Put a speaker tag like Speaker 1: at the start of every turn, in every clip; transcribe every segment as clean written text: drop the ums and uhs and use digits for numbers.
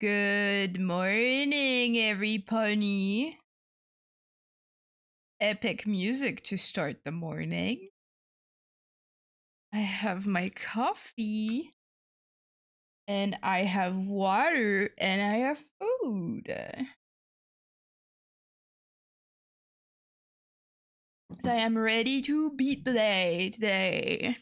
Speaker 1: Good morning, everybody. Epic music to start the morning. I have my coffee, and I have water, and I have food. So I am ready to beat the day today.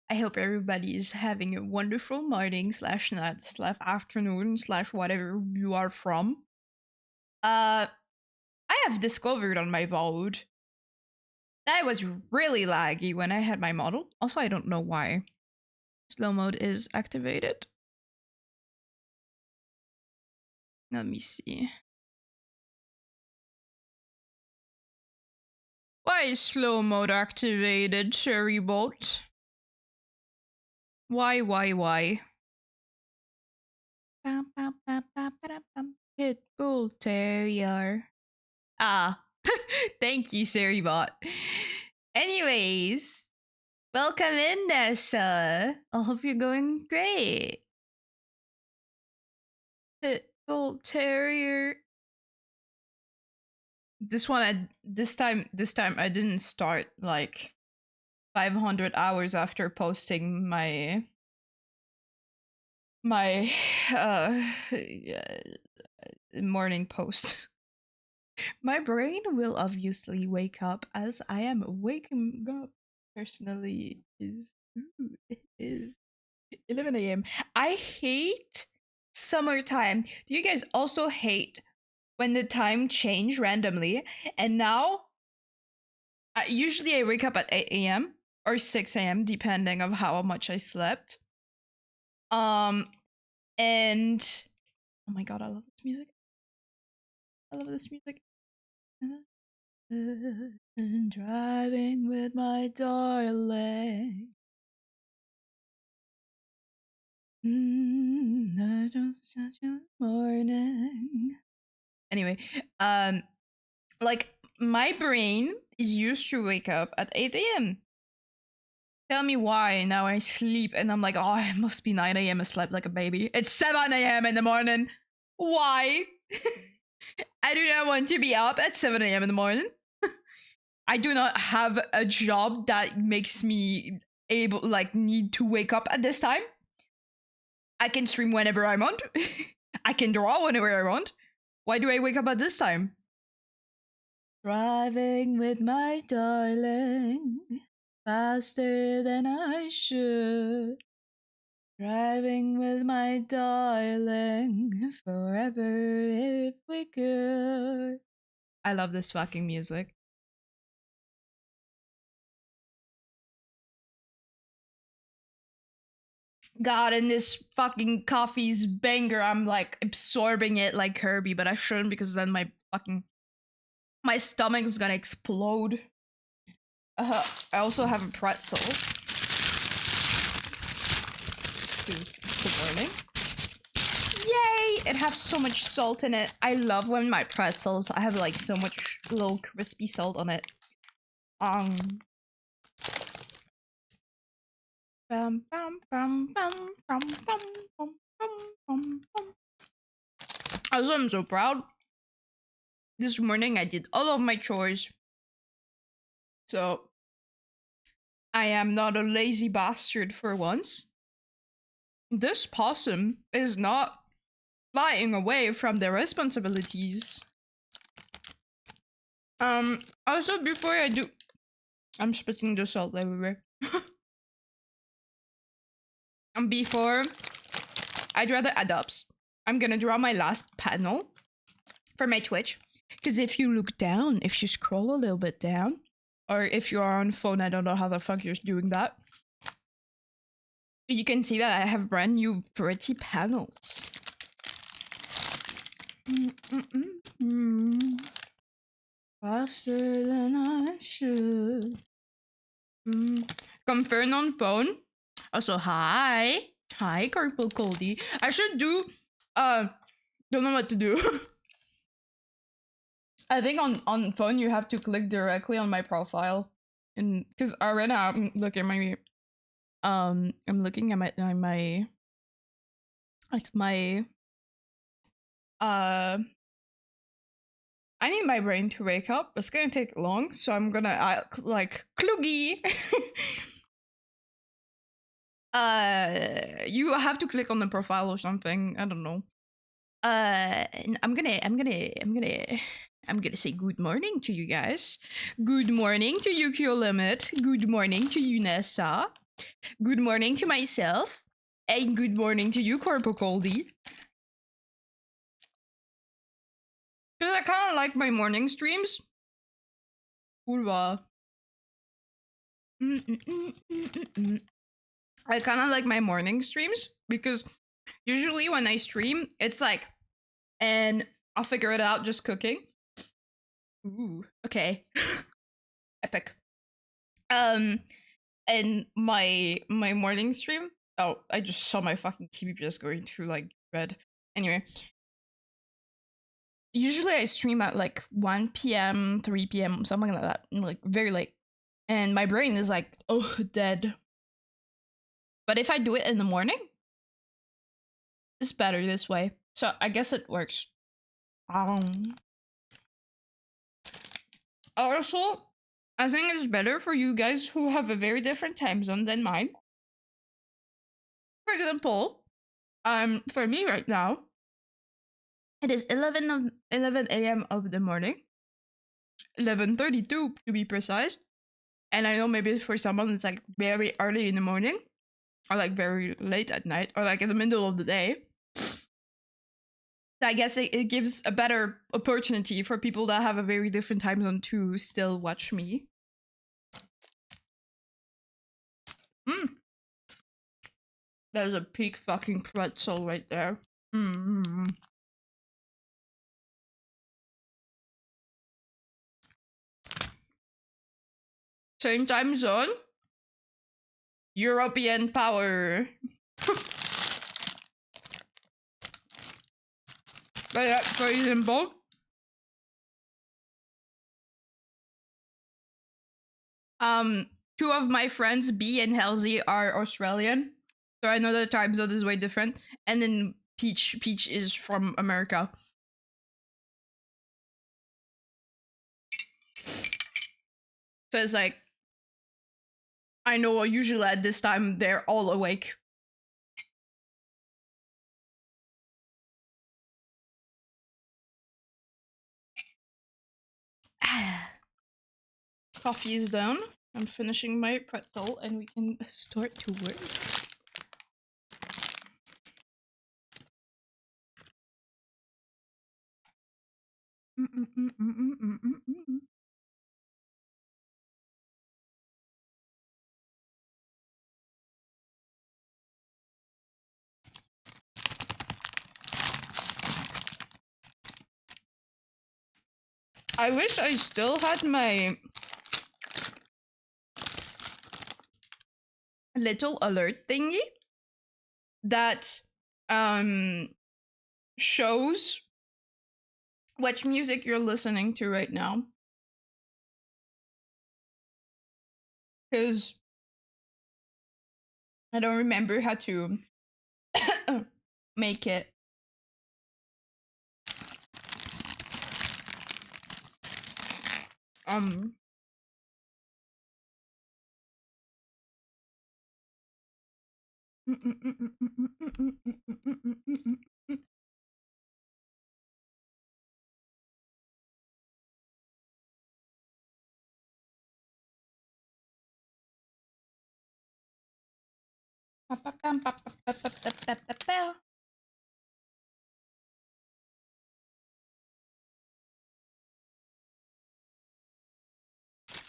Speaker 1: I hope everybody is having a wonderful morning slash night slash afternoon slash whatever you are from. I have discovered on my boat that was really laggy when I had my model. Also, I don't know why slow mode is activated. Let me see. Why is slow mode activated, Cherrybot? Why? Pitbull Terrier. Ah, thank you, Cherrybot. Anyways, welcome in, Nessa. I hope you're going great. Pitbull Terrier. This time I didn't start like 500 hours after posting my morning post. My brain will obviously wake up as I am waking up. Personally, it is 11 a.m. I hate summertime. Do you guys also hate when the time change randomly? And now, usually I wake up at 8 a.m. or 6 a.m. depending on how much I slept. And oh my god, I love this music. I love this music. Driving with my darling. I just such a morning. Anyway, like my brain is used to wake up at 8 a.m. Tell me why now I sleep and I'm like, oh, it must be 9 a.m. I slept like a baby. It's 7 a.m. in the morning. Why? I do not want to be up at 7 a.m. in the morning. I do not have a job that makes me need to wake up at this time. I can stream whenever I want. I can draw whenever I want. Why do I wake up at this time? Driving with my darling, faster than I should. Driving with my darling, forever if we could. I love this fucking music. God, and this fucking coffee's banger. I'm like absorbing it like Kirby, but I shouldn't because then my stomach is gonna explode. I also have a pretzel because it's the morning. Yay! It has so much salt in it. I love when my pretzels I have like so much little crispy salt on it. Also, I'm so proud. This morning I did all of my chores. So I am not a lazy bastard for once. This possum is not flying away from their responsibilities. Also before I do, I'm spitting the salt everywhere. Before I draw the adopts, I'm gonna draw my last panel for my Twitch. Because if you look down, if you scroll a little bit down, or if you are on phone, I don't know how the fuck you're doing that. You can see that I have brand new pretty panels. Faster than I should. Confirm on phone. Also, hi, Purple Coldy. I should do. Don't know what to do. I think on phone you have to click directly on my profile, and because right now I'm looking at my Like my I need my brain to wake up. It's gonna take long, so I'm gonna like Kluggy. You have to click on the profile or something. I don't know. I'm gonna say good morning to you guys. Good morning to you, Q Limit. Good morning to you, Nessa. Good morning to myself. And good morning to you, Corpo Coldy. Because I kind of like my morning streams. Kurwa. I kind of like my morning streams because usually when I stream, it's like, and I'll figure it out just cooking. Ooh, okay. Epic. And my morning stream. Oh, I just saw my fucking TV just going through like red. Anyway, usually I stream at like 1 p.m., 3 p.m., something like that, like very late. And my brain is like, oh, dead. But if I do it in the morning, it's better this way. So I guess it works. Also, I think it's better for you guys who have a very different time zone than mine. For example, for me right now, it is 11 a.m. of the morning. 11:32 to be precise. And I know maybe for someone it's like very early in the morning, or like very late at night, or like in the middle of the day. So I guess it gives a better opportunity for people that have a very different time zone to still watch me. That is a peak fucking pretzel right there. Same time zone. European power. But that's very simple. Two of my friends, B and Halsey, are Australian, so I know the time zone is way different. And then Peach is from America. So it's like, I know usually at this time they're all awake. Coffee is done. I'm finishing my pretzel and we can start to work. I wish I still had my little alert thingy that shows what music you're listening to right now. Because I don't remember how to make it.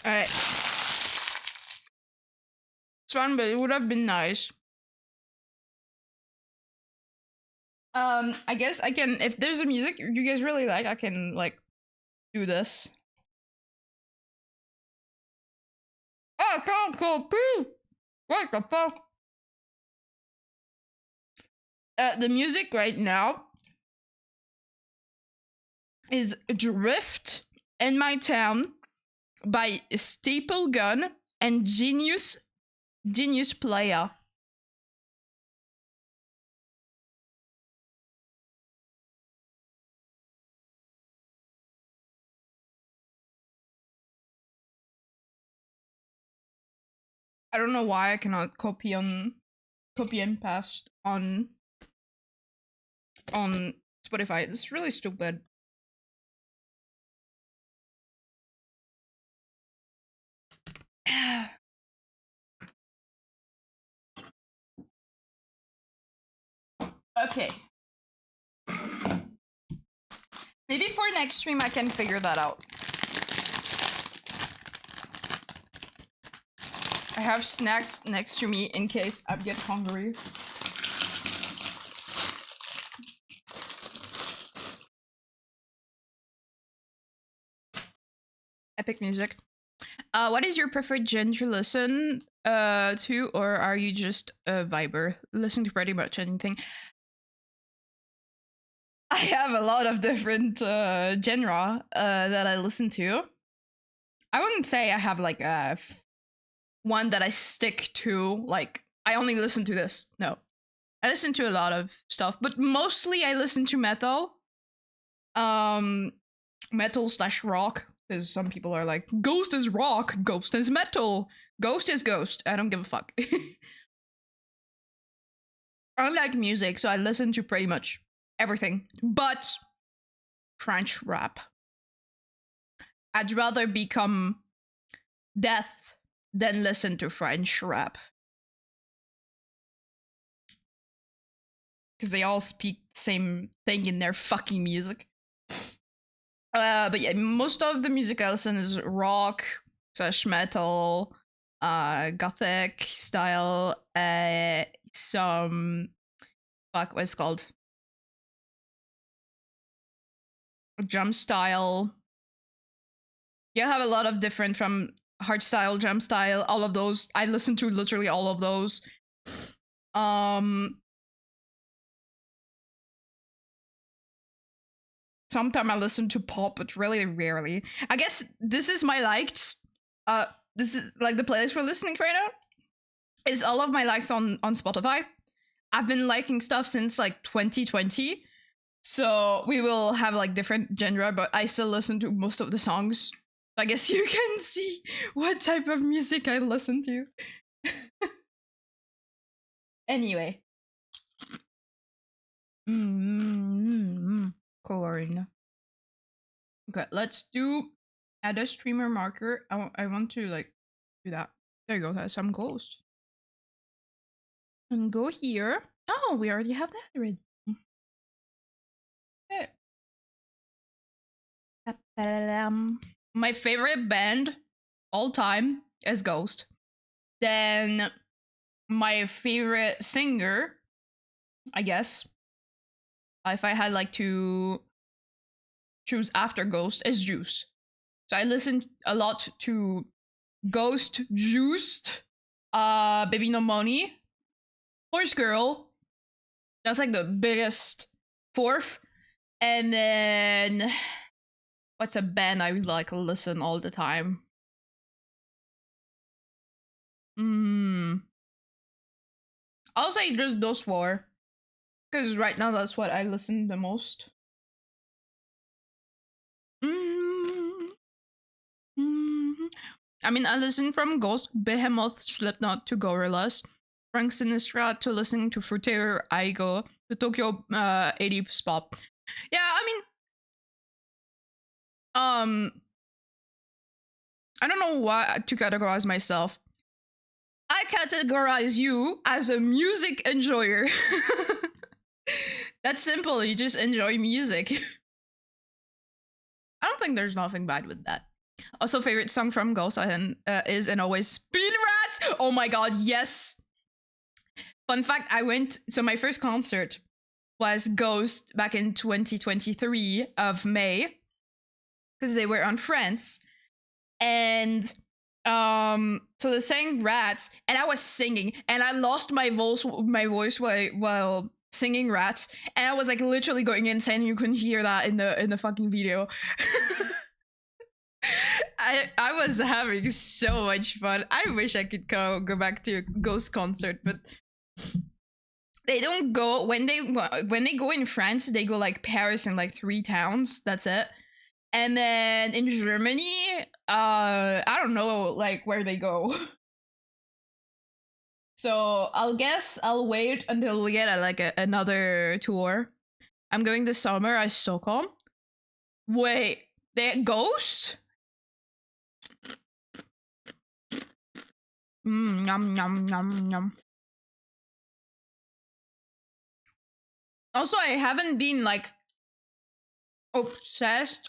Speaker 1: Alright. It's fun, but it would have been nice. I guess I can, if there's a music you guys really like, I can like do this. I can't go pee. What the fuck? The music right now is Drift in My Town by Staple Gun and Genius Player. I don't know why I cannot copy and paste on Spotify. It's really stupid. Okay. Maybe for next stream I can figure that out. I have snacks next to me in case I get hungry. Epic music. What is your preferred genre to listen to, or are you just a viber? Listen to pretty much anything. I have a lot of different genre that I listen to. I wouldn't say I have like a one that I stick to. Like I only listen to this. No, I listen to a lot of stuff, but mostly I listen to metal. Metal / rock, because some people are like, Ghost is rock, Ghost is metal, Ghost is Ghost. I don't give a fuck. I like music, so I listen to pretty much everything, but French rap. I'd rather become deaf than listen to French rap. Because they all speak the same thing in their fucking music. But yeah, most of the music I listen is rock / metal, gothic style, some fuck, what's it called? Drum style. You have a lot of different, from hard style, drum style, all of those. I listen to literally all of those. Sometimes I listen to pop, but really rarely. I guess this is my liked. This is like the playlist we're listening to right now. Is all of my likes on Spotify. I've been liking stuff since like 2020, so we will have like different genre, but I still listen to most of the songs. I guess you can see what type of music I listen to. Anyway. Corn. Okay, let's do add a streamer marker. I want to like do that. There you go. That's some ghost. And go here. Oh, we already have that already. Okay. My favorite band all time is Ghost. Then my favorite singer, I guess, if I had like to choose after Ghost, is Juice. So I listen a lot to Ghost, Juiced, Baby No Money, Horse Girl. That's like the biggest fourth. And then what's a band I would like listen all the time? I'll say just those four. Because right now that's what I listen the most. I mean, I listen from Ghost, Behemoth, Slipknot to Gorillaz, Frank Sinatra to listening to Fruiter, Aigo, to Tokyo 80s pop. Yeah, I mean, I don't know what to categorize myself. I categorize you as a music enjoyer. That's simple. You just enjoy music. I don't think there's nothing bad with that. Also, favorite song from Ghost is and always Speed Rats. Oh my god, yes. Fun fact, so my first concert was Ghost back in 2023 of May, because they were on France. And so they sang Rats, and I was singing, and I lost my voice while singing Rats, and I was like literally going insane. You couldn't hear that in the fucking video. I was having so much fun. I wish I could go back to a Ghost concert, but they don't go when they go in France. They go like Paris and like 3 towns. That's it. And then in Germany, I don't know like where they go. So I'll guess I'll wait until we get another tour. I'm going this summer at Stockholm. Wait, they Ghost? Yum yum yum yum. Also, I haven't been like obsessed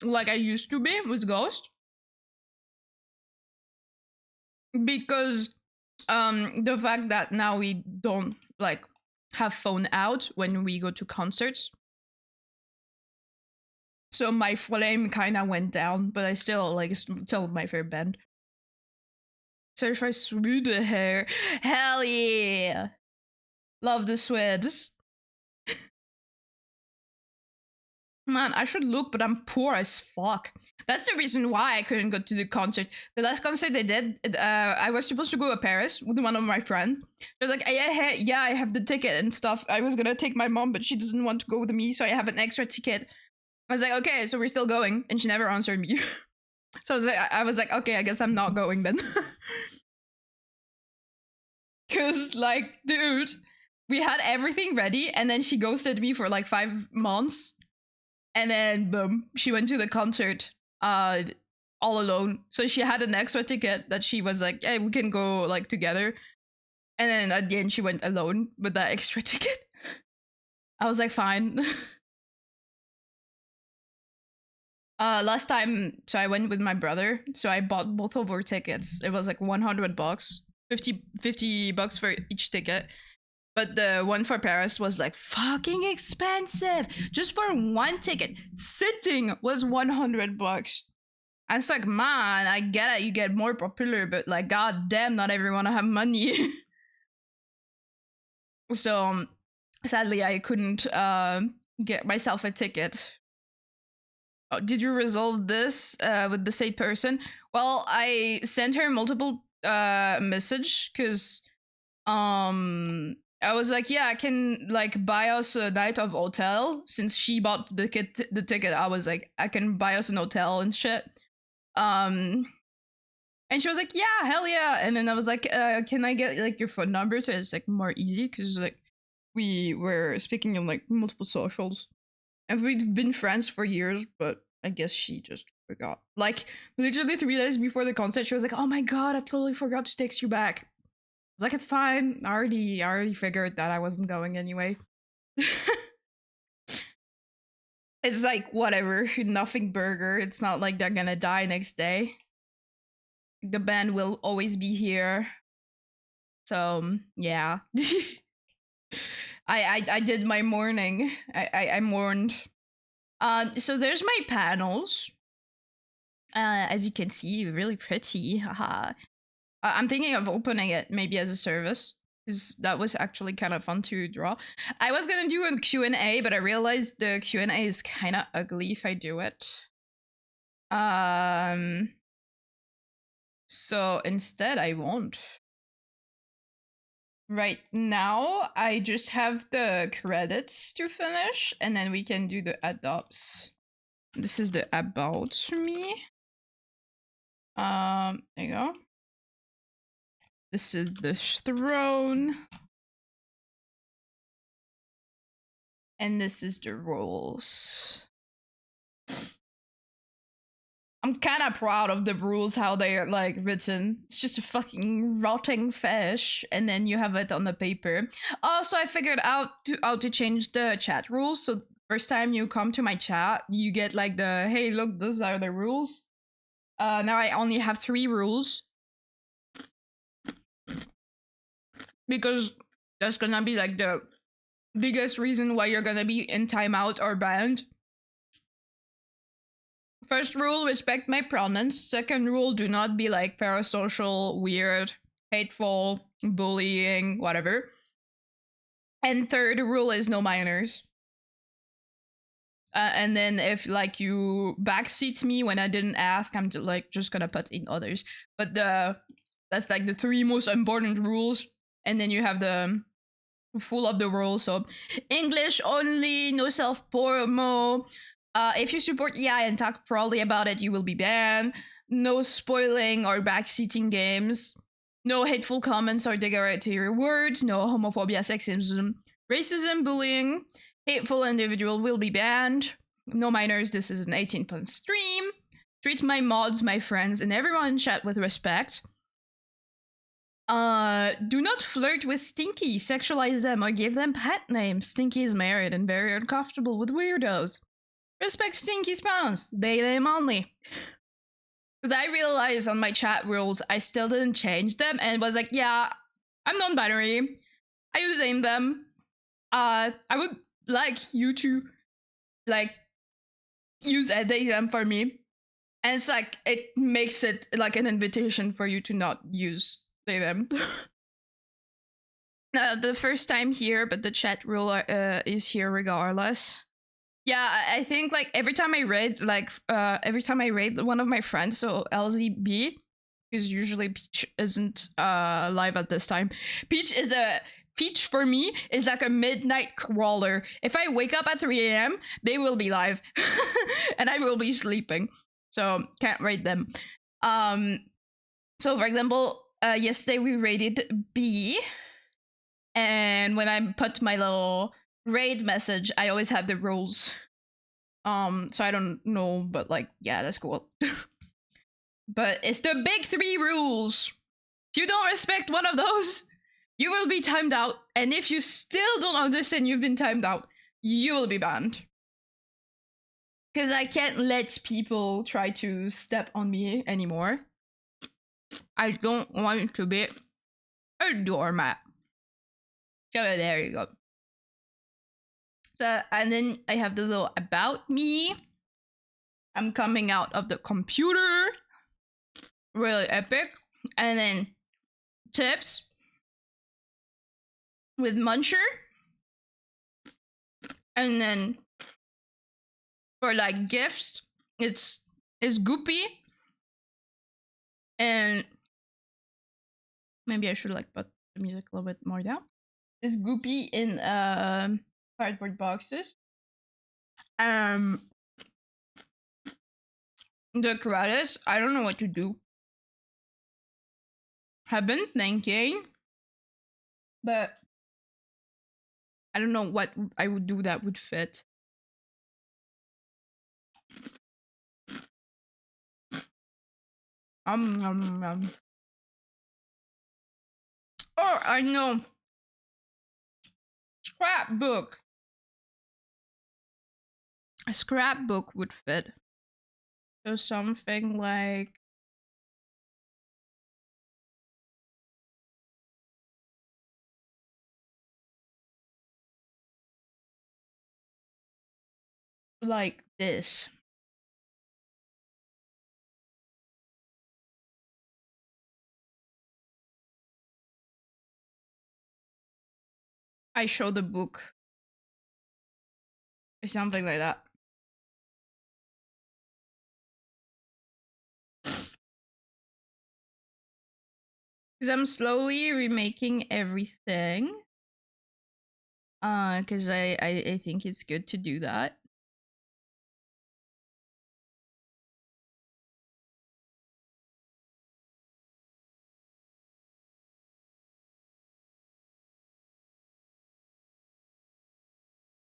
Speaker 1: like I used to be with Ghost. Because the fact that now we don't like have phone out when we go to concerts. So my flame kind of went down, but I still like still my favorite band. Certified Swede hair. Hell yeah. Love the Swedes. Man, I should look, but I'm poor as fuck. That's the reason why I couldn't go to the concert. The last concert I did, I was supposed to go to Paris with one of my friends. She was like, yeah, I have the ticket and stuff. I was gonna take my mom, but she doesn't want to go with me, so I have an extra ticket. I was like, okay, so we're still going, and she never answered me. So I was like, okay, I guess I'm not going then. Cause like, dude, we had everything ready, and then she ghosted me for like 5 months. And then boom, she went to the concert all alone. So she had an extra ticket that she was like, hey, we can go like together. And then at the end she went alone with that extra ticket. I was like, fine. Last time, so I went with my brother, so I bought both of our tickets. It was like $100, 50 bucks for each ticket. But the one for Paris was like fucking expensive. Just for one ticket, sitting was $100. I was like, man, I get it, you get more popular, but like, goddamn, not everyone have money. So sadly, I couldn't get myself a ticket. Oh, did you resolve this with the same person? Well, I sent her multiple message because I was like, yeah, I can like buy us a night of hotel since she bought the ticket. I was like, I can buy us an hotel and shit. And she was like, yeah, hell yeah. And then I was like, can I get like your phone number so it's like more easy because like we were speaking on like multiple socials and we've been friends for years, but I guess she just forgot. Like literally 3 days before the concert, she was like, oh my god, I totally forgot to text you back. Like, it's fine. I already figured that I wasn't going anyway. It's like, whatever. Nothing burger. It's not like they're gonna die next day. The band will always be here. So, yeah. I did my mourning. I mourned. So there's my panels. As you can see, really pretty. Haha. I'm thinking of opening it maybe as a service because that was actually kind of fun to draw. I was gonna do a Q&A, but I realized the Q&A is kind of ugly if I do it. So instead I won't. Right now, I just have the credits to finish, and then we can do the adopts. This is the about me. There you go. This is the throne. And this is the rules. I'm kind of proud of the rules, how they're like written. It's just a fucking rotting fish, and then you have it on the paper. Also, I figured out how to change the chat rules. So first time you come to my chat, you get like the, hey, look, those are the rules. Now I only have 3 rules. Because that's gonna be like the biggest reason why you're gonna be in timeout or banned. First rule, respect my pronouns. Second rule, do not be like parasocial, weird, hateful, bullying, whatever. And third rule is no minors. And then if like you backseat me when I didn't ask, I'm like just gonna put in others. But that's like the 3 most important rules. And then you have the full of the rules. So English only, no self-promo. If you support EI and talk poorly about it, you will be banned. No spoiling or backseating games. No hateful comments or derogatory words, no homophobia, sexism, racism, bullying. Hateful individual will be banned. No minors, this is an 18+ stream. Treat my mods, my friends, and everyone in chat with respect. Do not flirt with Stinky, sexualize them, or give them pet names. Stinky is married and very uncomfortable with weirdos. Respect Stinky's pronouns, they, them only. Because I realized on my chat rules, I still didn't change them, and was like, yeah, I'm non-binary. I use aim them. I would like you to, like, use they them for me. And it's like, it makes it like an invitation for you to not use they them. The first time here, but the chat rule is here regardless. Yeah, I think like every time I raid one of my friends, so LZB, because usually Peach isn't live at this time. Peach for me is like a midnight crawler. If I wake up at 3 a.m., they will be live, and I will be sleeping, so can't raid them. So for example, yesterday we raided B, and when I put my little raid message, I always have the rules. So I don't know, but like, yeah, that's cool. But it's the big 3 rules. If you don't respect one of those, you will be timed out. And if you still don't understand you've been timed out, you will be banned. Because I can't let people try to step on me anymore. I don't want to be a doormat. So there you go. So, and then I have the little about me. I'm coming out of the computer. Really epic. And then tips with Muncher. And then for like gifts, it's Goopy. And maybe I should like put the music a little bit more down. It's Goopy in cardboard boxes. The credits, I don't know what to do. Have been thinking, but I don't know what I would do that would fit. Oh, I know. Scrapbook. A scrapbook would fit. So something like this. I show the book. Or something like that. Because I'm slowly remaking everything. Because I think it's good to do that.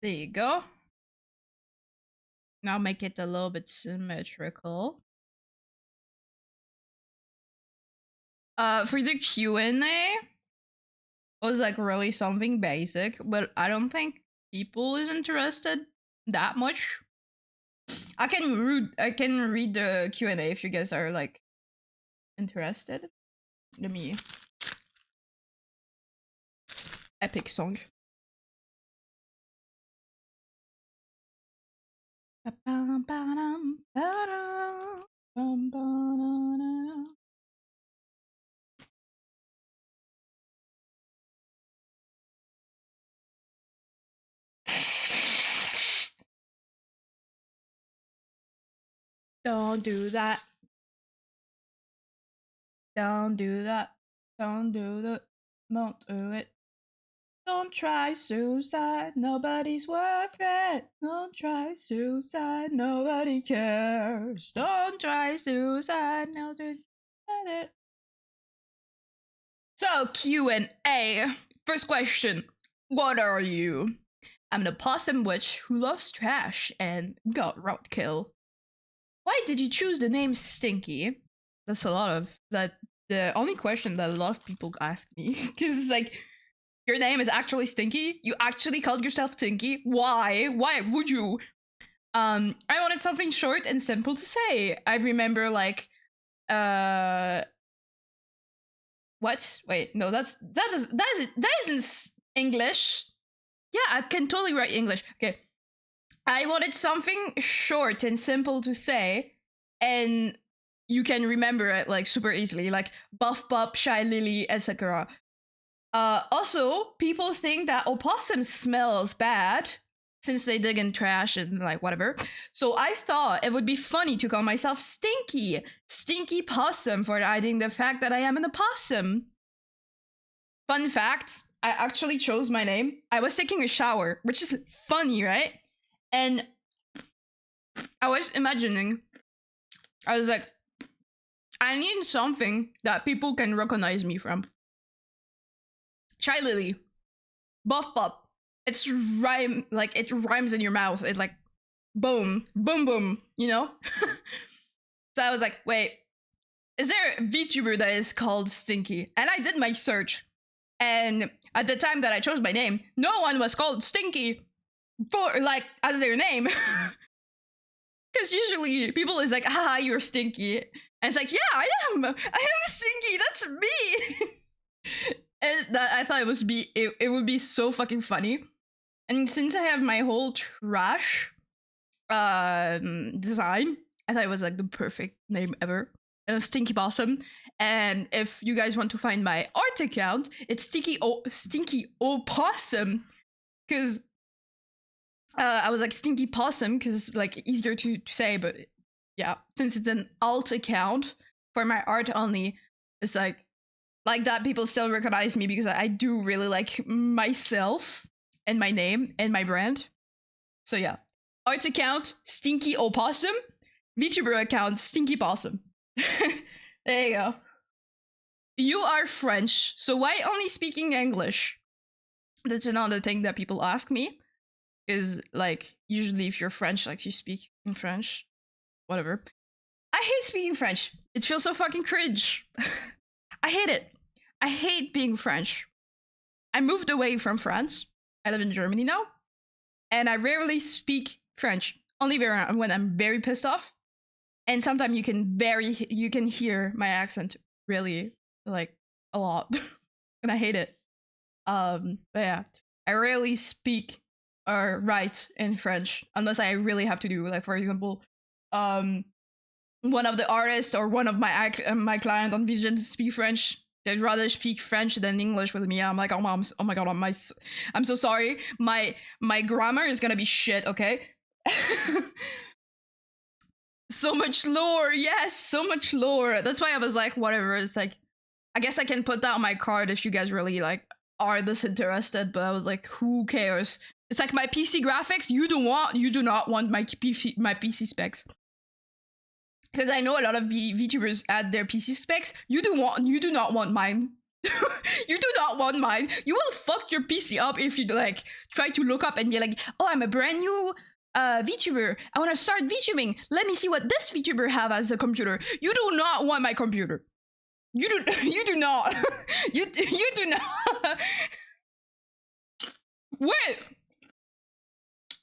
Speaker 1: There you go. Now make it a little bit symmetrical. For the Q&A, was like really something basic, but I don't think people is interested that much. I can read the Q&A if you guys are like interested. Let me epic song. Don't do that. Don't do that. Don't do that. Don't do it. Don't try suicide. Nobody's worth it. Don't try suicide. Nobody cares. Don't try suicide. No, do it. So Q&A. First question. What are you? I'm an opossum witch who loves trash and got roadkill. Why did you choose the name Stinky? That's a lot of that. The only question that a lot of people ask me, because it's like, your name is actually Stinky. You actually called yourself Stinky. Why? Why would you? I wanted something short and simple to say. I remember like, what? Wait, no, that isn't English. Yeah, I can totally write English. Okay. I wanted something short and simple to say, and you can remember it like super easily, like Buff Pup, Shy Lily, etc. Also, people think that opossum smells bad since they dig in trash and like whatever. So I thought it would be funny to call myself Stinky. Stinky Possum, for hiding the fact that I am an opossum. Fun fact, I actually chose my name. I was taking a shower, which is funny, right? And I was imagining, I was like, I need something that people can recognize me from. Shy Lily, Buff Pup. It's rhyme, like it rhymes in your mouth. It like, boom, boom, boom, you know? So I was like, wait, is there a VTuber that is called Stinky? And I did my search. And at the time that I chose my name, no one was called Stinky for like as their name. Because usually people is like, haha, you're Stinky. And it's like, yeah, I am Stinky, that's me. And that, I thought it would be so fucking funny. And since I have my whole trash design, I thought it was like the perfect name ever. Stinky Possum. And if you guys want to find my art account, it's Stinky Opossum. Because I was like Stinky Possum because it's like easier to say, but yeah, since it's an alt account for my art only, it's like that people still recognize me because I do really like myself and my name and my brand. So yeah, art account Stinky Opossum, VTuber account Stinky Possum. There you go. You are French, so why only speaking English? That's another thing that people ask me. Is like, usually if you're French, like you speak in French, whatever. I hate speaking French. It feels so fucking cringe. I hate it. I hate being French. I moved away from France. I live in Germany now. And I rarely speak French. Only when I'm very pissed off. And sometimes you can hear my accent really like a lot. And I hate it. But yeah, I rarely speak or write in French unless I really have to do, like, for example, one of the artists or one of my client on Vision speak French. They'd rather speak French than English with me. I'm like, oh my god, I'm so sorry. My grammar is gonna be shit, okay? So much lore, yes, so much lore. That's why I was like, whatever. It's like, I guess I can put that on my card if you guys really like are this interested. But I was like, who cares? It's like my PC graphics. You do not want my PC specs. Because I know a lot of VTubers add their PC specs. You do not want mine. You do not want mine. You will fuck your PC up if you like try to look up and be like, oh, I'm a brand new VTuber. I want to start VTubing. Let me see what this VTuber have as a computer. You do not want my computer. You do not. you do not. Wait.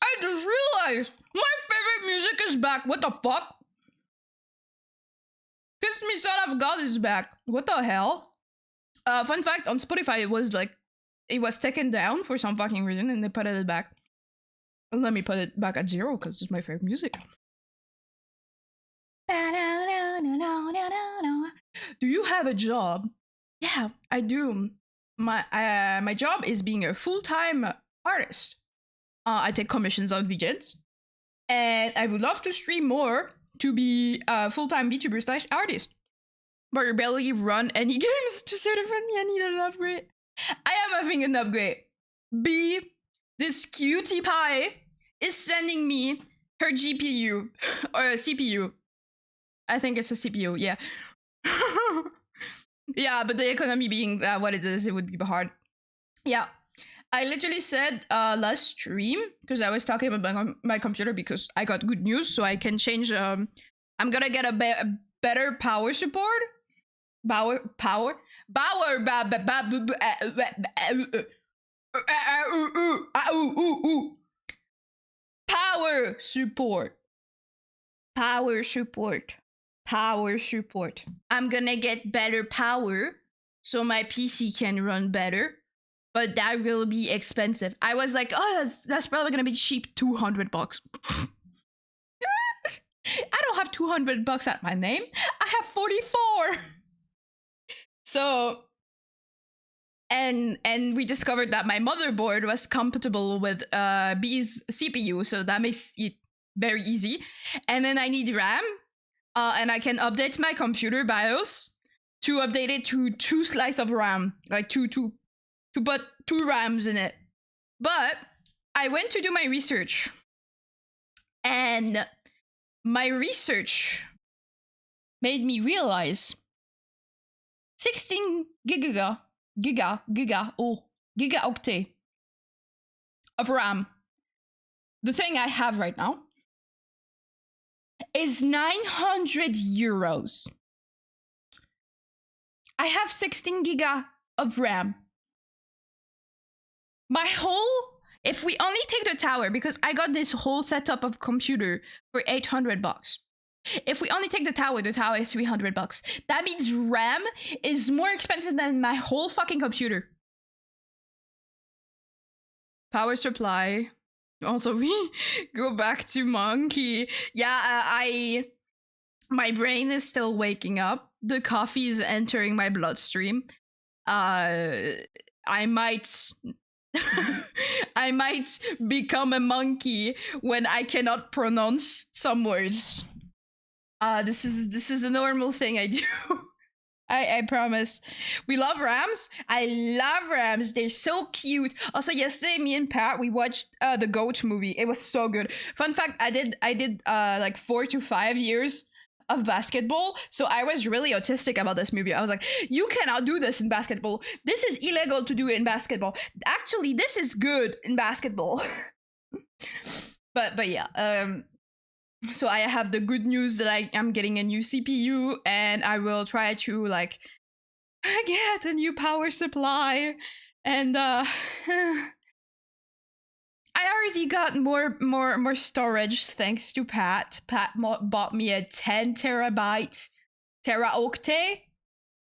Speaker 1: I just realized my favorite music is back. What the fuck? Kiss Me Son of God is back. What the hell? Fun fact, on Spotify it was taken down for some fucking reason and they put it back. Let me put it back at 0 because it's my favorite music. Do you have a job? Yeah, I do. My job is being a full-time artist. I take commissions on weekends, and I would love to stream more to be a full-time VTuber / artist. But I barely run any games to certify I need an upgrade. I am having an upgrade. B, this cutie pie is sending me her GPU or CPU. I think it's a CPU, yeah. Yeah, but the economy being what it is, it would be hard. Yeah. I literally said last stream, because I was talking about my computer because I got good news, so I can change. I'm gonna get a better power support. Power. Power support. Power support. Power support. I'm gonna get better power so my PC can run better, but that will be expensive. I was like, oh, that's probably gonna be cheap, $200. I don't have $200 at my name. I have 44. So, and we discovered that my motherboard was compatible with B's CPU, so that makes it very easy. And then I need RAM, and I can update my computer BIOS to update it to 2 slices of RAM, like to put 2 RAMs in it. But I went to do my research, and my research made me realize 16 gigaoctane of RAM, the thing I have right now, is 900 euros. I have 16 giga of RAM. My whole, if we only take the tower, because I got this whole setup of computer for $800. If we only take the tower is $300. That means RAM is more expensive than my whole fucking computer. Power supply. Also, we go back to Monkey. Yeah, my brain is still waking up. The coffee is entering my bloodstream. I might I might become a monkey when I cannot pronounce some words. This is a normal thing I do. I promise. We love Rams. I love Rams. They're so cute. Also, yesterday, me and Pat, we watched the Goat movie. It was so good. Fun fact, I did like 4 to 5 years of basketball, so I was really autistic about this movie. I was like, you cannot do this in basketball. This is illegal to do in basketball. Actually, this is good in basketball. but yeah, so I have the good news that I am getting a new CPU, and I will try to like get a new power supply, and I already got more storage thanks to Pat. Pat bought me a 10 terabyte teraoctane,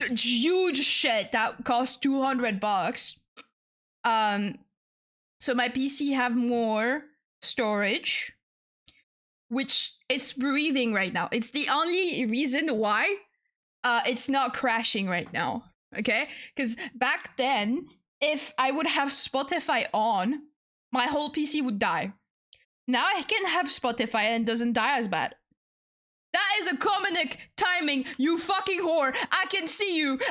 Speaker 1: huge shit that cost $200. So my PC have more storage, which is breathing right now. It's the only reason why it's not crashing right now. Okay, because back then, if I would have Spotify on, my whole PC would die. Now I can have Spotify and it doesn't die as bad. That is a Communic timing, you fucking whore. I can see you. 0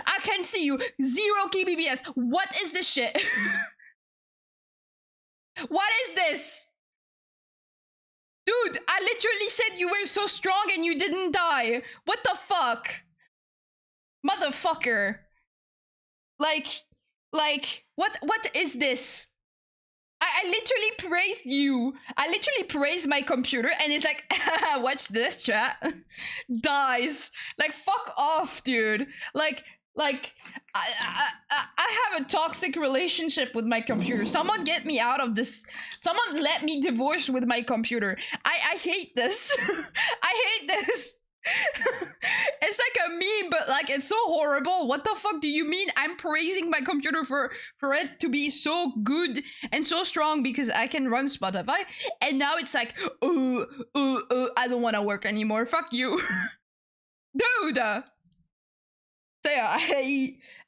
Speaker 1: kbps. What is this shit? What is this? Dude, I literally said you were so strong and you didn't die. What the fuck? Motherfucker. Like, what is this? I literally praised you. I literally praised my computer, and it's like, watch this, chat. Dies. Like, fuck off, dude. Like I have a toxic relationship with my computer. Someone get me out of this. Someone let me divorce with my computer. I hate this. I hate this. It's like a meme, but like it's so horrible. What the fuck do you mean? I'm praising my computer for it to be so good and so strong because I can run Spotify, and now it's like, I don't want to work anymore. Fuck you, dude. So yeah,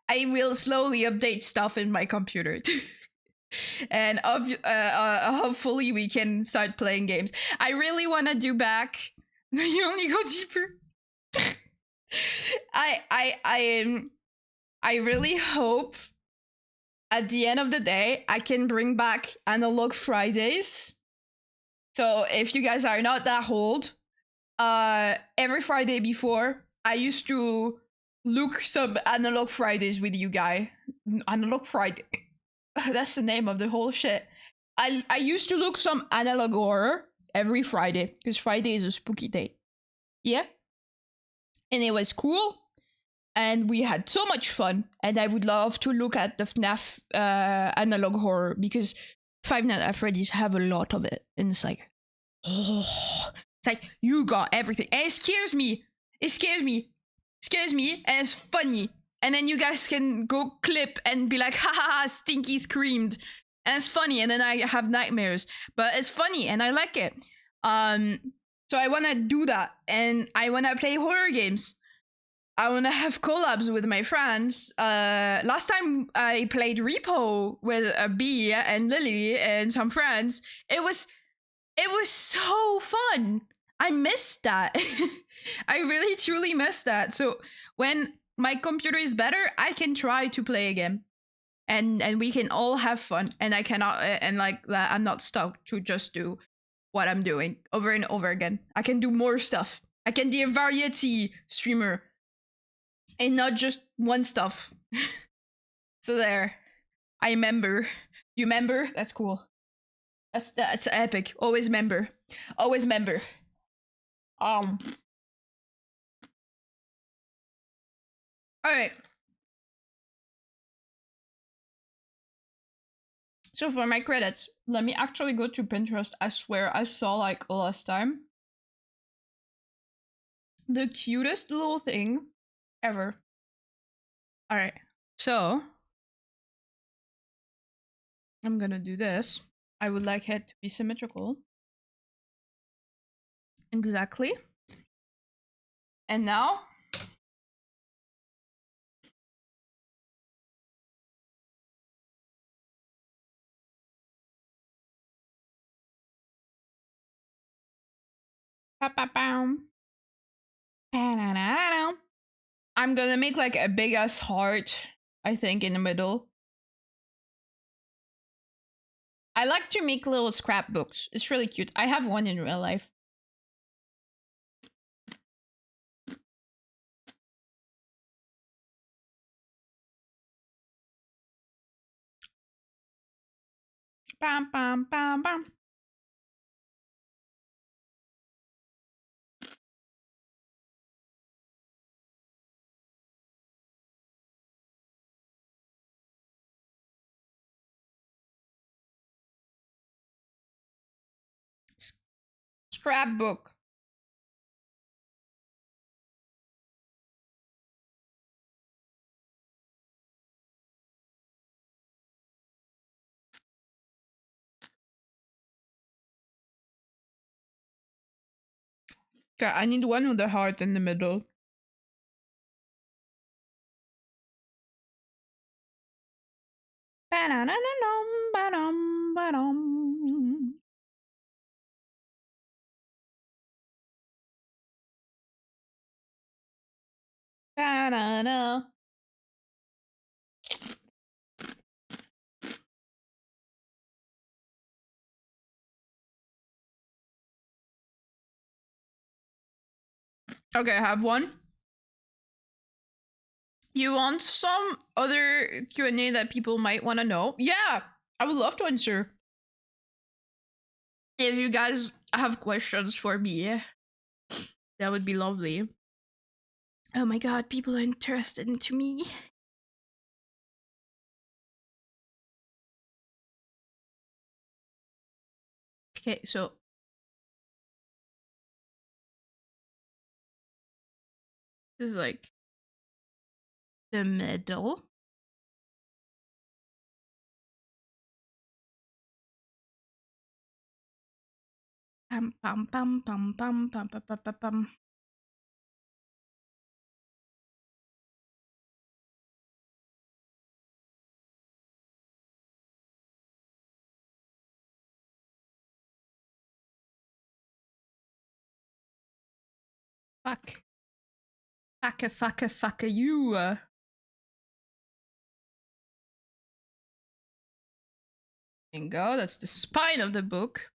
Speaker 1: I will slowly update stuff in my computer. And hopefully we can start playing games. I really want to do back. You only go deeper. I really hope at the end of the day I can bring back Analog Fridays. So if you guys are not that old, every Friday before I used to look some Analog Fridays with you guy. Analog Friday. That's the name of the whole shit. I used to look some analog horror every Friday because Friday is a spooky day. Yeah. And it was cool. And we had so much fun. And I would love to look at the FNAF analog horror because Five Nights at Freddy's have a lot of it. And it's like, oh, it's like, you got everything. And it scares me. It scares me. Scares me. And it's funny. And then you guys can go clip and be like, ha ha ha, Stinky screamed. And it's funny. And then I have nightmares. But it's funny and I like it. So I want to do that. And I want to play horror games. I want to have collabs with my friends. Last time I played Repo with B and Lily and some friends. It was so fun. I missed that. I really truly missed that. So when my computer is better, I can try to play again. And we can all have fun. And I cannot and like that I'm not stuck to just do what I'm doing over and over again. I can do more stuff. I can be a variety streamer. And not just one stuff. So there. I remember. You remember? That's cool. That's epic. Always remember. Always remember. Alright. So for my credits, let me actually go to Pinterest. I swear I saw like last time. The cutest little thing ever. Alright. So I'm gonna do this. I would like it to be symmetrical. Exactly. And now I'm gonna make like a big ass heart, I think, in the middle. I like to make little scrapbooks. It's really cute. I have one in real life. Bam, bam, bam, bam. Scrapbook. Okay, I need one with the heart in the middle. Ba-da-da-da-dum, ba-dum, ba-dum. Ba-da-da. Okay, I have one. You want some other Q&A that people might want to know? Yeah, I would love to answer. If you guys have questions for me, that would be lovely. Oh my god, people are interested into me. Okay, so this is like the middle. Pam pam pam pam pam pam pam pam pam pam. Fuck. Fucka fucka fucka you. There you go, that's the spine of the book.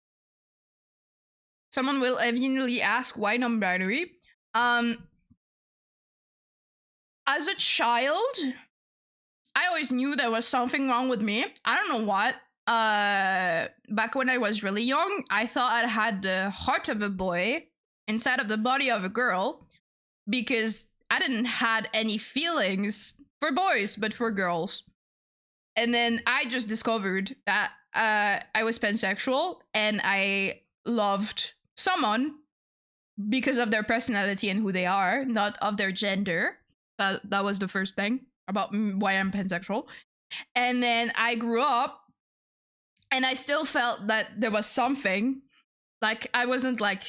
Speaker 1: Someone will eventually ask why non-binary. as a child, I always knew there was something wrong with me. I don't know what. Back when I was really young, I thought I had the heart of a boy inside of the body of a girl because I didn't had any feelings for boys, but for girls. And then I just discovered that I was pansexual and I loved someone because of their personality and who they are, not of their gender. That was the first thing about why I'm pansexual. And then I grew up and I still felt that there was something. Like I wasn't like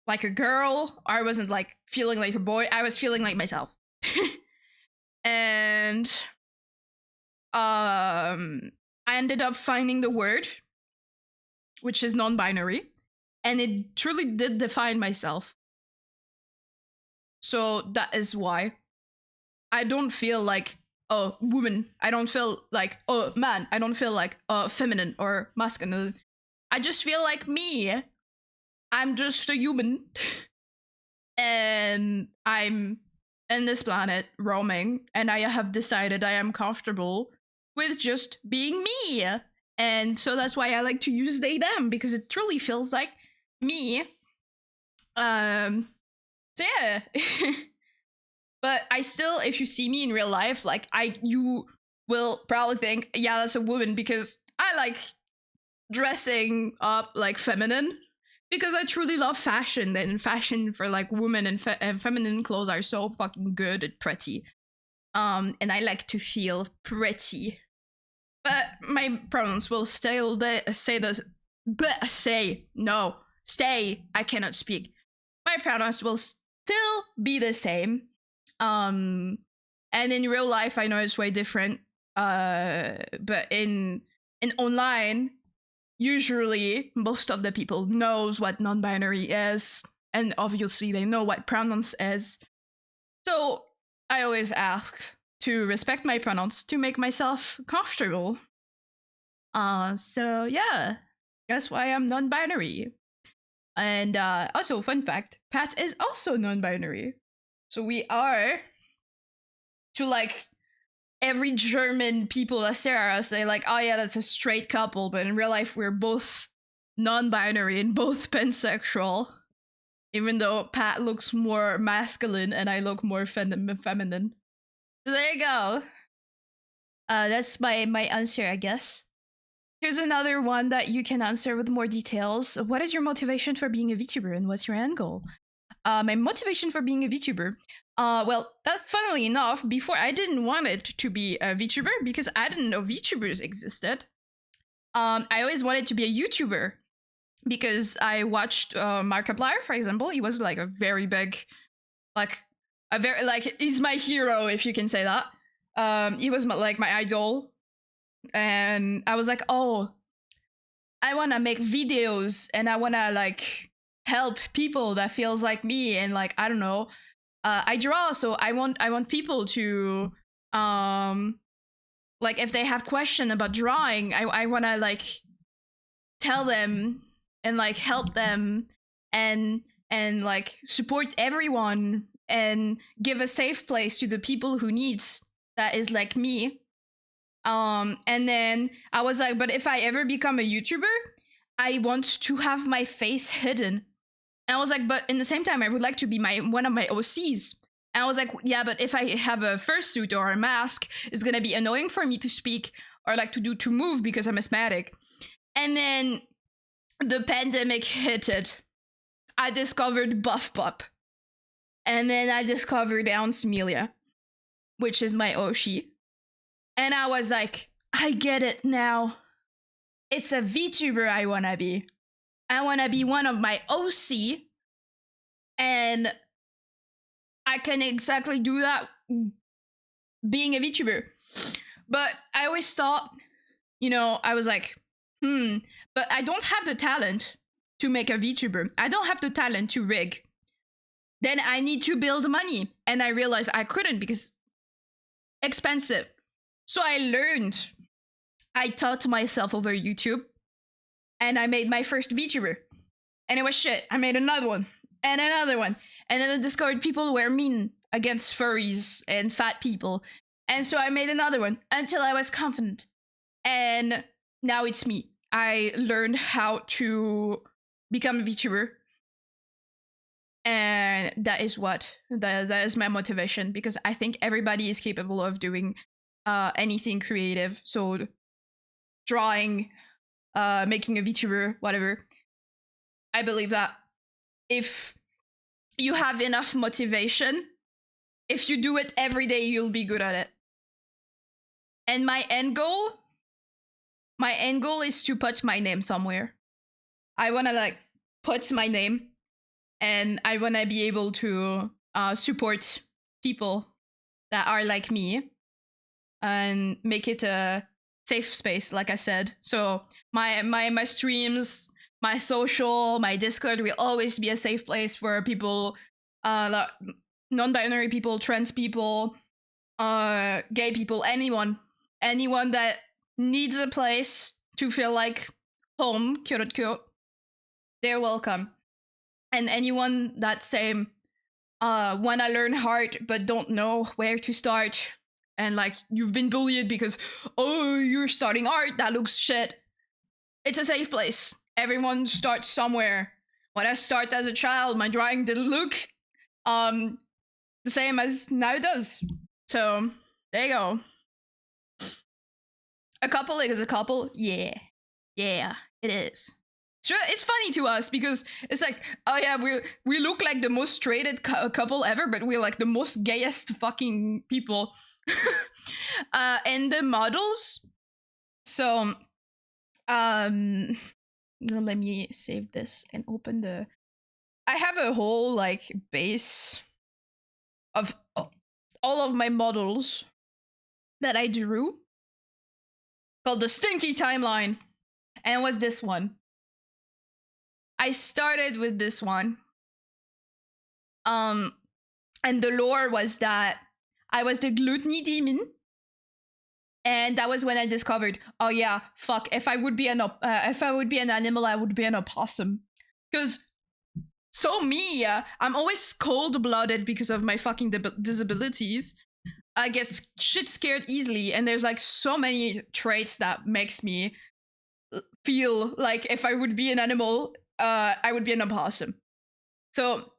Speaker 1: a girl, or I wasn't like feeling like a boy. I was feeling like myself. And I ended up finding the word, which is non-binary, and it truly did define myself. So that is why I don't feel like a woman. I don't feel like a man. I don't feel like a feminine or masculine. I just feel like me. I'm just a human. And I'm in this planet roaming, and I have decided I am comfortable with just being me. And so that's why I like to use they them, because it truly feels like me. So yeah. But I still, if you see me in real life, like you will probably think, yeah, that's a woman, because I like dressing up like feminine, because I truly love fashion, and fashion for like women and feminine clothes are so fucking good and pretty. And I like to feel pretty. But my pronouns will still say this. Stay. I cannot speak. My pronouns will still be the same. And in real life, I know it's way different. But in online, usually most of the people knows what non-binary is, and obviously they know what pronouns is. So I always ask to respect my pronouns to make myself comfortable. So yeah, that's why I'm non-binary. And also, fun fact, Pat is also non-binary. So we are, to like every German people that stare at us, they like, oh yeah, that's a straight couple, but in real life we're both non-binary and both pansexual. Even though Pat looks more masculine and I look more feminine. So there you go. That's my answer, I guess. Here's another one that you can answer with more details. What is your motivation for being a VTuber, and what's your end goal? My motivation for being a VTuber. Well, that funnily enough, before I didn't want it to be a VTuber because I didn't know VTubers existed. I always wanted to be a YouTuber because I watched Markiplier, for example. He was like a very big, he's my hero, if you can say that. He was my idol. And I was like, oh, I want to make videos and I want to like help people that feels like me. And like, I don't know, I draw. So I want people to, like if they have question about drawing, I want to like tell them and like help them and like support everyone and give a safe place to the people who needs that is like me. And then I was like, but if I ever become a YouTuber, I want to have my face hidden. And I was like, but in the same time, I would like to be one of my OCs. And I was like, yeah, but if I have a fursuit or a mask, it's gonna be annoying for me to speak or like to move because I'm asthmatic. And then the pandemic hit it. I discovered Buff Pup. And then I discovered Ounce Melia, which is my Oshi. And I was like, I get it now. It's a VTuber I want to be. I want to be one of my OC. And I can exactly do that being a VTuber. But I always thought, I was like, but I don't have the talent to make a VTuber. I don't have the talent to rig. Then I need to build money. And I realized I couldn't because expensive. So I learned. I taught myself over YouTube. And I made my first VTuber. And it was shit. I made another one. And another one. And then I discovered people were mean. against furries and fat people. And so I made another one until I was confident. And now it's me. I learned how to become a VTuber. And that is that is my motivation, because I think everybody is capable of doing anything creative. So drawing, making a VTuber, whatever. I believe that if you have enough motivation, if you do it every day, you'll be good at it. And my end goal is to put my name somewhere. I want to like put my name, and I want to be able to support people that are like me and make it a safe space, like I said. So my streams, my social, my Discord will always be a safe place for people, non-binary people, trans people, gay people, anyone that needs a place to feel like home, quote unquote, they're welcome. And anyone that say, wanna learn art but don't know where to start, and like you've been bullied because, oh, you're starting art, that looks shit. It's a safe place. Everyone starts somewhere. When I started as a child, my drawing didn't look the same as now it does. So there you go. A couple is a couple, yeah, it is. It's funny to us because it's like, oh yeah, we look like the most straighted couple ever, but we're like the most gayest fucking people. And the models. So, let me save this and open the. I have a whole like base of all of my models that I drew called the Stinky Timeline, and it was this one. I started with this one. And the lore was that I was the gluttony demon. And that was when I discovered, oh yeah, fuck, if I would be an animal, I would be an opossum. Because so me, I'm always cold-blooded because of my fucking disabilities. I get shit scared easily, and there's like so many traits that makes me feel like if I would be an animal, I would be an opossum. So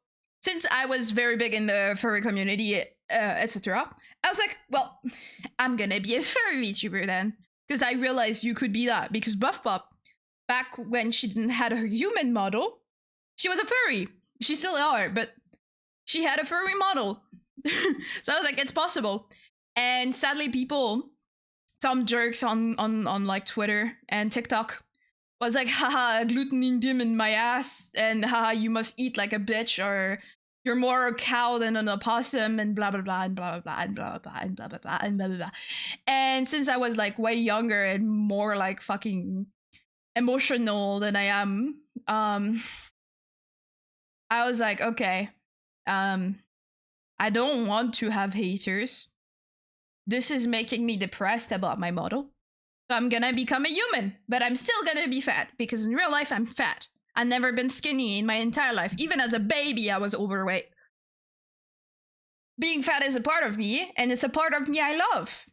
Speaker 1: since I was very big in the furry community, etc., I was like, well, I'm gonna be a furry VTuber then, because I realized you could be that. Because Buff Pop, back when she didn't have her human model, she was a furry. She still are, but she had a furry model. So I was like, it's possible. And sadly, some jerks on like Twitter and TikTok was like, haha, gluten demon my ass, and haha, you must eat like a bitch, or you're more a cow than an opossum, and blah blah blah and blah blah blah and blah blah and blah blah blah and blah blah blah. And since I was like way younger and more like fucking emotional than I am, I was like, okay, I don't want to have haters. This is making me depressed about my model. So I'm gonna become a human, but I'm still gonna be fat, because in real life I'm fat. I've never been skinny in my entire life. Even as a baby, I was overweight. Being fat is a part of me, and it's a part of me I love.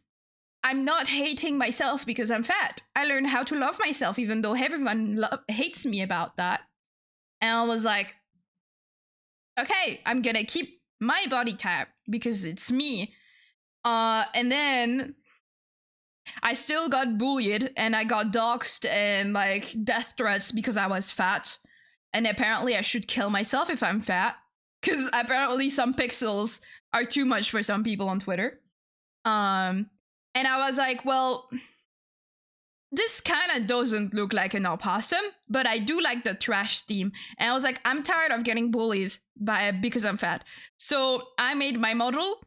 Speaker 1: I'm not hating myself because I'm fat. I learned how to love myself, even though everyone hates me about that. And I was like, okay, I'm gonna keep my body type because it's me. And then I still got bullied, and I got doxxed and like death threats because I was fat. And apparently I should kill myself if I'm fat, because apparently some pixels are too much for some people on Twitter. And I was like, well, this kind of doesn't look like an opossum, but I do like the trash theme. And I was like, I'm tired of getting bullied because I'm fat. So I made my model.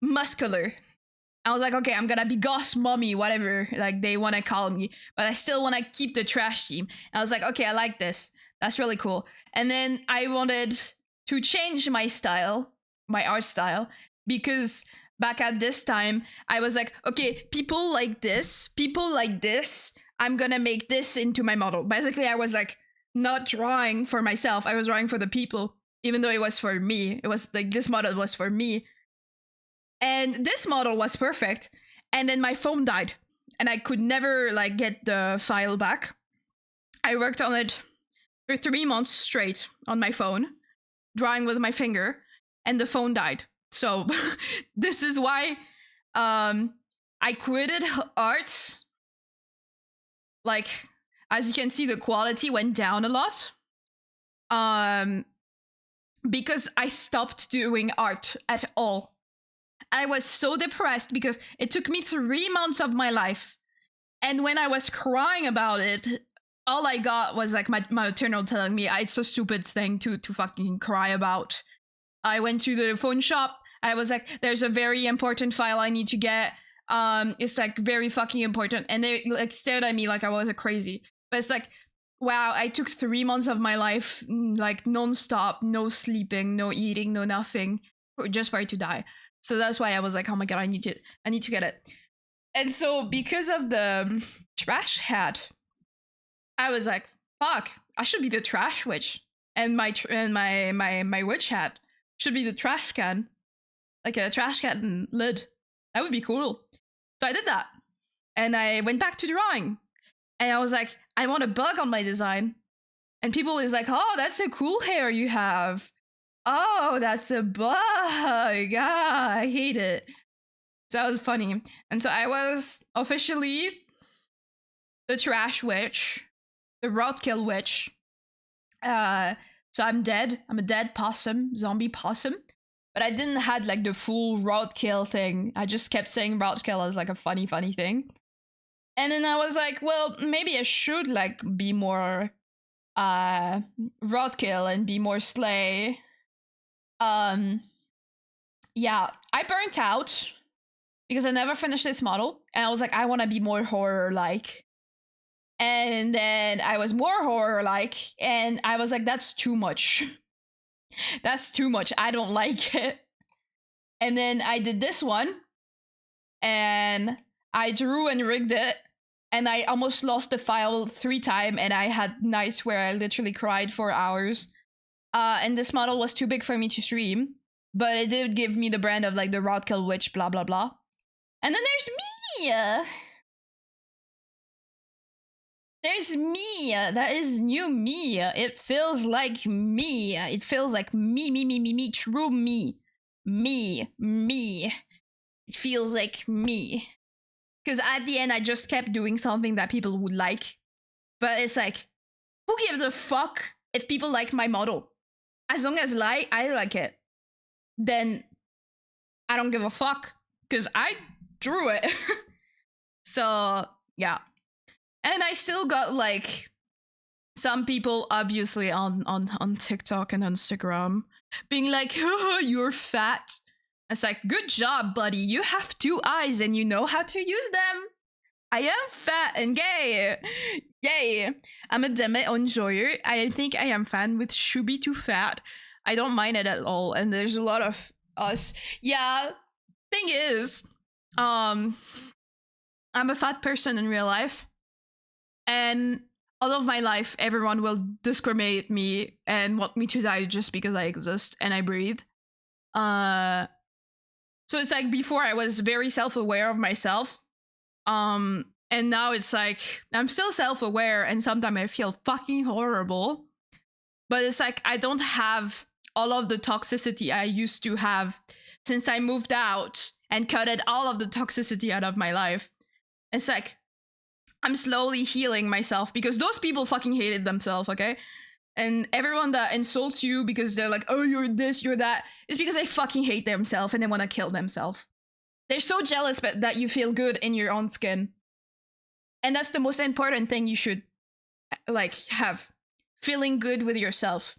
Speaker 1: Muscular. I was like, okay, I'm gonna be Goss Mommy, whatever like they want to call me, but I still want to keep the trash theme. And I was like, okay, I like this. That's really cool. And then I wanted to change my style, my art style, because back at this time, I was like, okay, people like this, I'm gonna make this into my model. Basically, I was like, not drawing for myself. I was drawing for the people, even though it was for me. It was like this model was for me. And this model was perfect. And then my phone died. And I could never like get the file back. I worked on it for 3 months straight on my phone, drawing with my finger, and the phone died. So this is why I quitted arts. Like, as you can see, the quality went down a lot. Because I stopped doing art at all. I was so depressed because it took me 3 months of my life. And when I was crying about it, all I got was like my maternal telling me it's a stupid thing to fucking cry about. I went to the phone shop. I was like, there's a very important file I need to get. It's like very fucking important. And they like stared at me like I was a crazy. But it's like, wow, I took 3 months of my life, like non-stop, no sleeping, no eating, no nothing, just for it to die. So that's why I was like, oh my god, I need to get it. And so because of the trash hat, I was like, fuck, I should be the trash witch. And my witch hat should be the trash can. Like a trash can lid. That would be cool. So I did that. And I went back to drawing. And I was like, I want a bug on my design. And people is like, oh, that's a cool hair you have. Oh, that's a bug. Ah, I hate it. So that was funny. And so I was officially the trash witch, the roadkill witch. So I'm dead. I'm a dead possum, zombie possum. But I didn't had like the full roadkill thing. I just kept saying roadkill as like a funny thing. And then I was like, well, maybe I should like be more roadkill and be more slay. Yeah, I burnt out because I never finished this model. And I was like, I want to be more horror-like. And then I was more horror-like. And I was like, that's too much. That's too much. I don't like it. And then I did this one. And I drew and rigged it. And I almost lost the file 3 times. And I had nights where I literally cried for hours. And this model was too big for me to stream. But it did give me the brand of like the roadkill witch, blah, blah, blah. And then there's me. There's me. That is new me. It feels like me. It feels like me, true me. Me. It feels like me. Because at the end, I just kept doing something that people would like. But it's like, who gives a fuck if people like my model? As long as I like it, then I don't give a fuck. Because I drew it. So, yeah. And I still got like some people obviously on TikTok and Instagram being like, oh, you're fat. It's like, good job, buddy. You have 2 eyes and you know how to use them. I am fat and gay. Yay. I'm a demi enjoyer. I think I am fine with Shubi too fat. I don't mind it at all. And there's a lot of us. Yeah. Thing is, I'm a fat person in real life. And all of my life, everyone will discriminate me and want me to die just because I exist and I breathe. So it's like before I was very self-aware of myself. And now it's like I'm still self-aware and sometimes I feel fucking horrible. But it's like I don't have all of the toxicity I used to have since I moved out and cutted all of the toxicity out of my life. It's like I'm slowly healing myself because those people fucking hated themselves, okay? And everyone that insults you because they're like, oh, you're this, you're that, is because they fucking hate themselves and they want to kill themselves. They're so jealous that you feel good in your own skin. And that's the most important thing you should, like, have. Feeling good with yourself.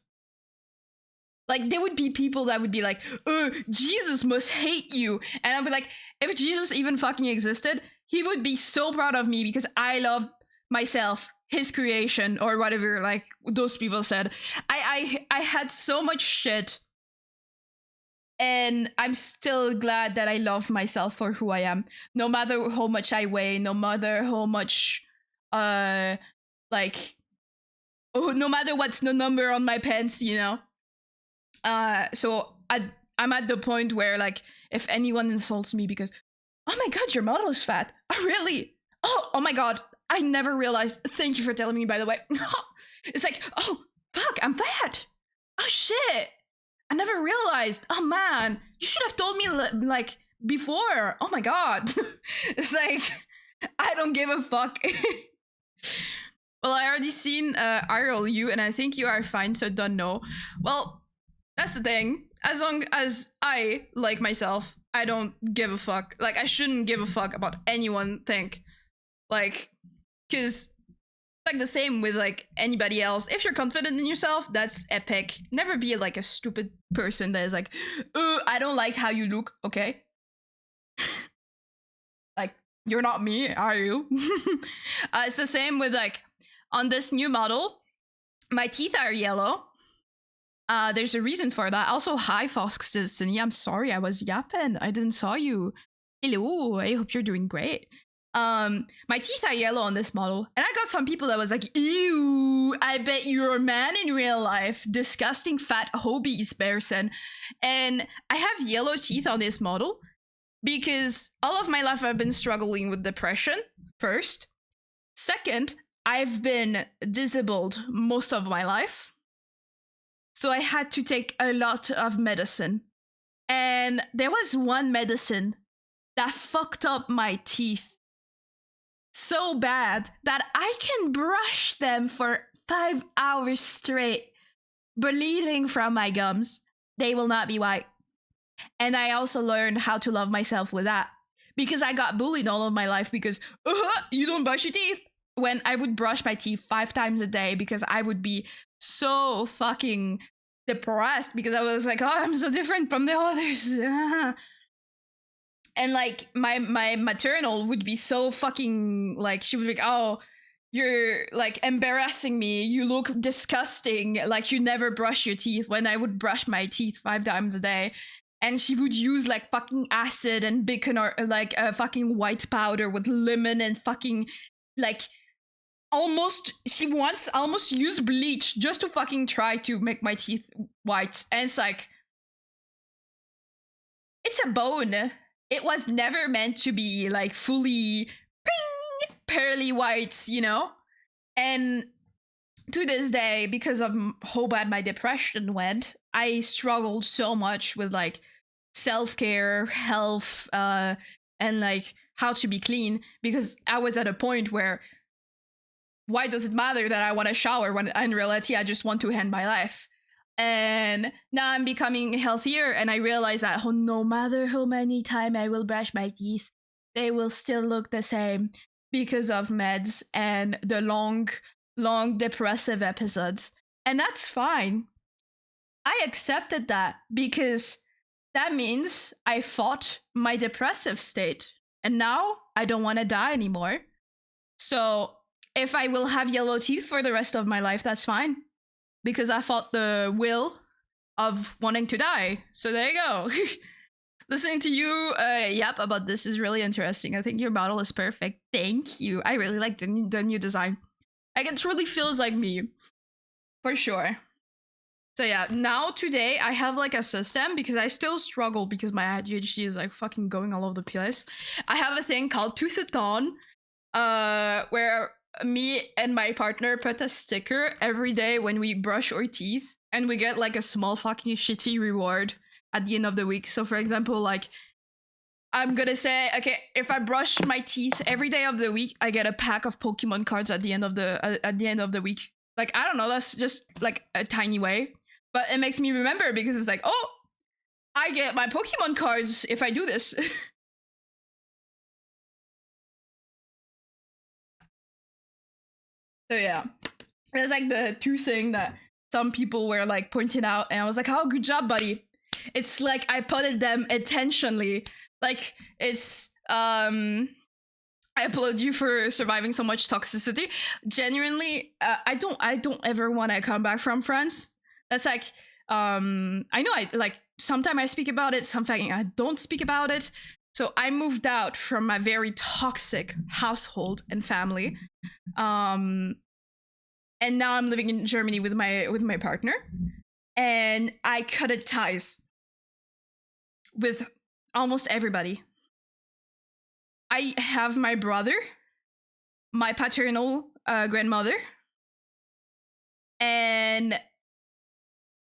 Speaker 1: Like, there would be people that would be like, oh, Jesus must hate you. And I'd be like, if Jesus even fucking existed, he would be so proud of me because I love myself, his creation, or whatever, like, those people said. I had so much shit. And I'm still glad that I love myself for who I am. No matter how much I weigh, no matter how much, like, oh, no matter what's the number on my pants, you know. So I'm at the point where like if anyone insults me because, oh my god, your model is fat. Oh really? Oh my god, I never realized. Thank you for telling me, by the way. It's like, oh fuck, I'm fat. Oh shit, I never realized. Oh man, you should have told me like before. Oh my god. It's like I don't give a fuck. Well, I already seen IRL and I think you are fine, so don't know. Well, that's the thing. As long as I like myself, I don't give a fuck. Like, I shouldn't give a fuck about anyone think. Like, because like the same with like anybody else. If you're confident in yourself, that's epic. Never be like a stupid person that is like, I don't like how you look, okay? Like, you're not me, are you? It's the same with like, on this new model, my teeth are yellow. There's a reason for that. Also, hi, Fox Destiny. I'm sorry, I was yapping. I didn't saw you. Hello, I hope you're doing great. My teeth are yellow on this model, and I got some people that was like, ew, I bet you're a man in real life. Disgusting fat hobbies person. And I have yellow teeth on this model because all of my life I've been struggling with depression, first. Second, I've been disabled most of my life. So I had to take a lot of medicine. And there was one medicine that fucked up my teeth so bad that I can brush them for 5 hours straight, bleeding from my gums. They will not be white. And I also learned how to love myself with that. Because I got bullied all of my life because, you don't brush your teeth. When I would brush my teeth 5 times a day because I would be so fucking depressed because I was like, oh, I'm so different from the others. And like my maternal would be so fucking like, she would be like, oh, you're like embarrassing me. You look disgusting. Like you never brush your teeth, when I would brush my teeth 5 times a day. And she would use like fucking acid and bacon or like a fucking white powder with lemon and fucking like she once almost used bleach just to fucking try to make my teeth white. And it's like, it's a bone. It was never meant to be like fully ping, pearly white, you know? And to this day, because of how bad my depression went, I struggled so much with like self-care, health, and like how to be clean, because I was at a point where why does it matter that I want to shower when in reality I just want to end my life? And now I'm becoming healthier, and I realize that no matter how many times I will brush my teeth, they will still look the same because of meds and the long depressive episodes. And that's fine. I accepted that because that means I fought my depressive state, and now I don't want to die anymore. So if I will have yellow teeth for the rest of my life, that's fine. Because I fought the will of wanting to die. So there you go. Listening to you yap about this is really interesting. I think your model is perfect. Thank you. I really like the new design. Like, it truly feels like me. For sure. So yeah, now today I have like a system, because I still struggle because my ADHD is like fucking going all over the place. I have a thing called Tousathon, where me and my partner put a sticker every day when we brush our teeth, and we get like a small fucking shitty reward at the end of the week. So for example, like, I'm gonna say, okay, if I brush my teeth every day of the week, I get a pack of Pokemon cards at the end of the week. Like, I don't know, that's just like a tiny way, but it makes me remember, because it's like, oh, I get my Pokemon cards if I do this. So yeah, that's like the two thing that some people were like pointing out, and I was like, oh, good job, buddy. It's like I put them intentionally. Like, it's I applaud you for surviving so much toxicity. Genuinely, I don't ever want to come back from France. That's like, I know I like, sometimes I speak about it, sometimes I don't speak about it. So I moved out from my very toxic household and family. and now I'm living in Germany with my partner, and I cut ties with almost everybody. I have my brother, my paternal grandmother, and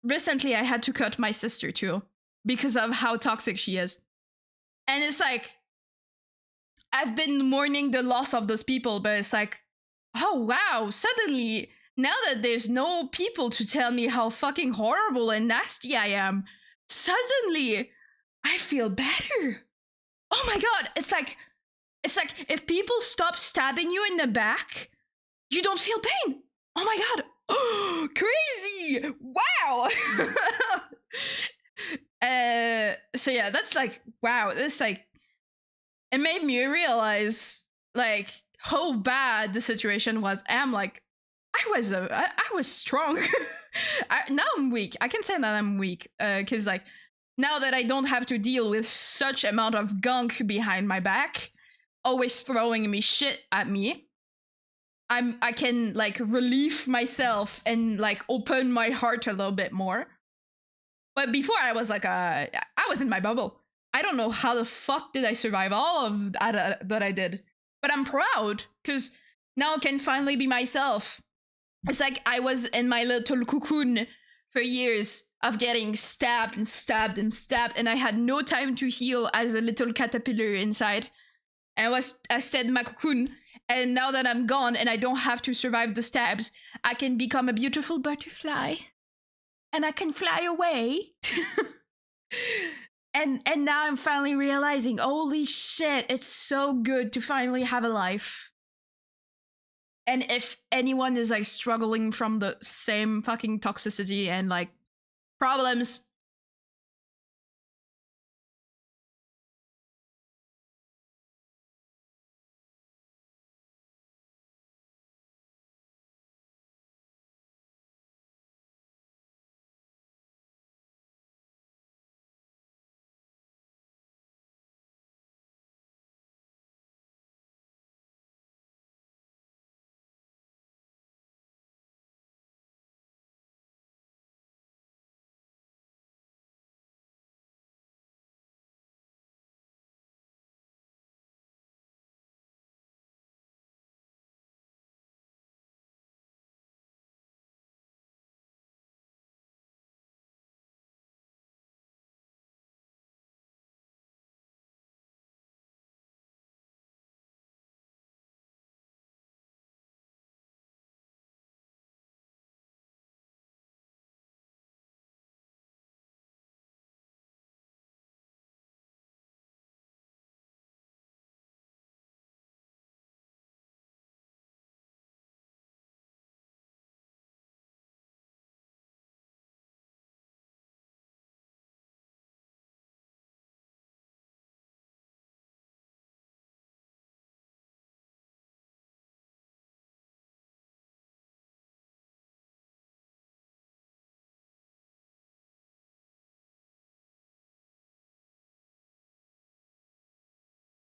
Speaker 1: recently I had to cut my sister too because of how toxic she is. And it's like, I've been mourning the loss of those people, but it's like, oh wow, suddenly, now that there's no people to tell me how fucking horrible and nasty I am, suddenly I feel better. Oh my god, it's like if people stop stabbing you in the back, you don't feel pain. Oh my god. Oh, crazy. Wow. So yeah, that's like, wow, that's like, it made me realize like how bad the situation was. I'm like, I was strong. Now I'm weak. I can say that I'm weak because like now that I don't have to deal with such amount of gunk behind my back, always throwing me shit at me, I can like relieve myself and like open my heart a little bit more. But before I was like I was in my bubble. I don't know how the fuck did I survive all of that I did. But I'm proud because now I can finally be myself. It's like I was in my little cocoon for years of getting stabbed and stabbed and stabbed, and I had no time to heal as a little caterpillar inside. And I stayed in my cocoon, and now that I'm gone and I don't have to survive the stabs, I can become a beautiful butterfly. And I can fly away. And now I'm finally realizing, holy shit, it's so good to finally have a life. And if anyone is like struggling from the same fucking toxicity and like problems,